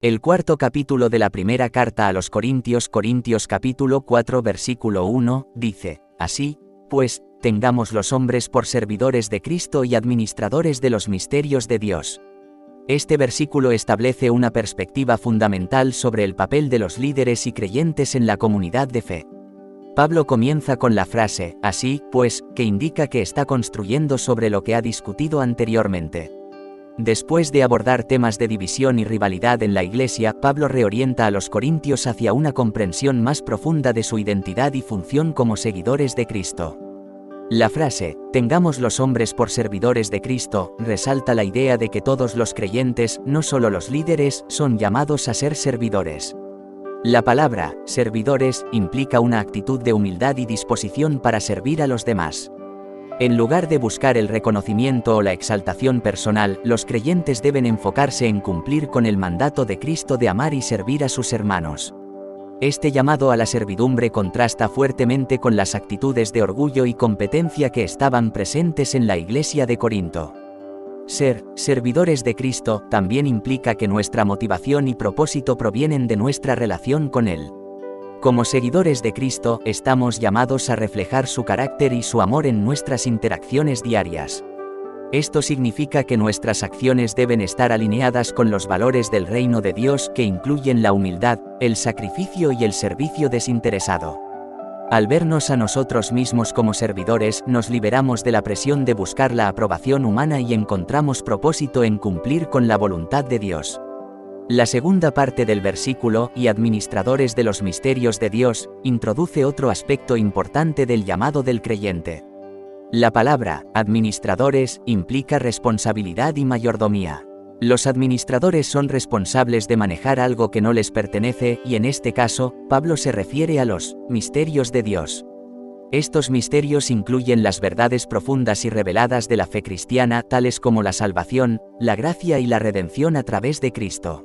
El cuarto capítulo de la primera carta a los Corintios, capítulo 4 versículo 1, dice, así, pues, tengamos los hombres por servidores de Cristo y administradores de los misterios de Dios. Este versículo establece una perspectiva fundamental sobre el papel de los líderes y creyentes en la comunidad de fe. Pablo comienza con la frase, así, pues, que indica que está construyendo sobre lo que ha discutido anteriormente. Después de abordar temas de división y rivalidad en la Iglesia, Pablo reorienta a los corintios hacia una comprensión más profunda de su identidad y función como seguidores de Cristo. La frase, tengamos los hombres por servidores de Cristo, resalta la idea de que todos los creyentes, no solo los líderes, son llamados a ser servidores. La palabra, servidores, implica una actitud de humildad y disposición para servir a los demás. En lugar de buscar el reconocimiento o la exaltación personal, los creyentes deben enfocarse en cumplir con el mandato de Cristo de amar y servir a sus hermanos. Este llamado a la servidumbre contrasta fuertemente con las actitudes de orgullo y competencia que estaban presentes en la Iglesia de Corinto. Ser servidores de Cristo también implica que nuestra motivación y propósito provienen de nuestra relación con Él. Como seguidores de Cristo, estamos llamados a reflejar su carácter y su amor en nuestras interacciones diarias. Esto significa que nuestras acciones deben estar alineadas con los valores del reino de Dios que incluyen la humildad, el sacrificio y el servicio desinteresado. Al vernos a nosotros mismos como servidores, nos liberamos de la presión de buscar la aprobación humana y encontramos propósito en cumplir con la voluntad de Dios. La segunda parte del versículo, y administradores de los misterios de Dios, introduce otro aspecto importante del llamado del creyente. La palabra, administradores, implica responsabilidad y mayordomía. Los administradores son responsables de manejar algo que no les pertenece, y en este caso, Pablo se refiere a los misterios de Dios. Estos misterios incluyen las verdades profundas y reveladas de la fe cristiana, tales como la salvación, la gracia y la redención a través de Cristo.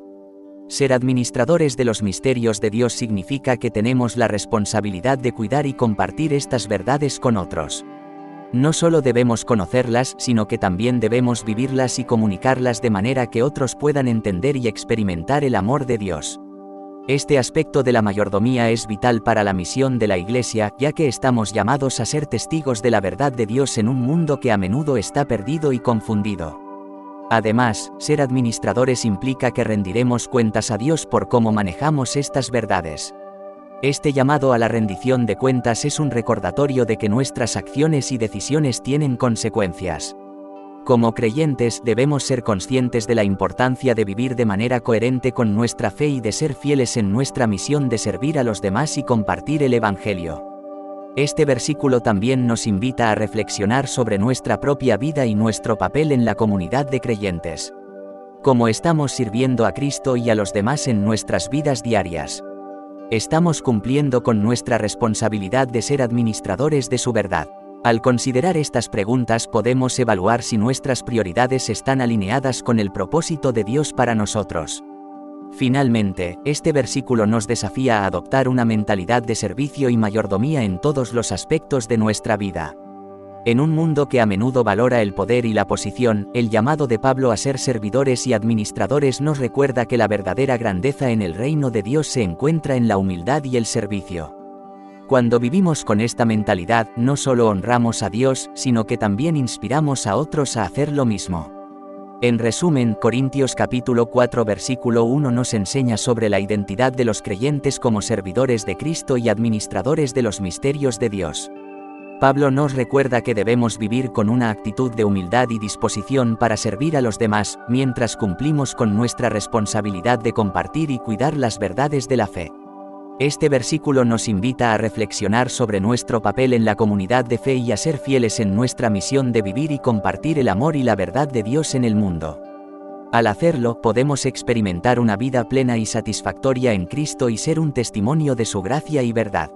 Ser administradores de los misterios de Dios significa que tenemos la responsabilidad de cuidar y compartir estas verdades con otros. No solo debemos conocerlas, sino que también debemos vivirlas y comunicarlas de manera que otros puedan entender y experimentar el amor de Dios. Este aspecto de la mayordomía es vital para la misión de la Iglesia, ya que estamos llamados a ser testigos de la verdad de Dios en un mundo que a menudo está perdido y confundido. Además, ser administradores implica que rendiremos cuentas a Dios por cómo manejamos estas verdades. Este llamado a la rendición de cuentas es un recordatorio de que nuestras acciones y decisiones tienen consecuencias. Como creyentes, debemos ser conscientes de la importancia de vivir de manera coherente con nuestra fe y de ser fieles en nuestra misión de servir a los demás y compartir el Evangelio. Este versículo también nos invita a reflexionar sobre nuestra propia vida y nuestro papel en la comunidad de creyentes. ¿Cómo estamos sirviendo a Cristo y a los demás en nuestras vidas diarias? ¿Estamos cumpliendo con nuestra responsabilidad de ser administradores de su verdad? Al considerar estas preguntas podemos evaluar si nuestras prioridades están alineadas con el propósito de Dios para nosotros. Finalmente, este versículo nos desafía a adoptar una mentalidad de servicio y mayordomía en todos los aspectos de nuestra vida. En un mundo que a menudo valora el poder y la posición, el llamado de Pablo a ser servidores y administradores nos recuerda que la verdadera grandeza en el reino de Dios se encuentra en la humildad y el servicio. Cuando vivimos con esta mentalidad, no solo honramos a Dios, sino que también inspiramos a otros a hacer lo mismo. En resumen, Corintios capítulo 4 versículo 1 nos enseña sobre la identidad de los creyentes como servidores de Cristo y administradores de los misterios de Dios. Pablo nos recuerda que debemos vivir con una actitud de humildad y disposición para servir a los demás, mientras cumplimos con nuestra responsabilidad de compartir y cuidar las verdades de la fe. Este versículo nos invita a reflexionar sobre nuestro papel en la comunidad de fe y a ser fieles en nuestra misión de vivir y compartir el amor y la verdad de Dios en el mundo. Al hacerlo, podemos experimentar una vida plena y satisfactoria en Cristo y ser un testimonio de su gracia y verdad.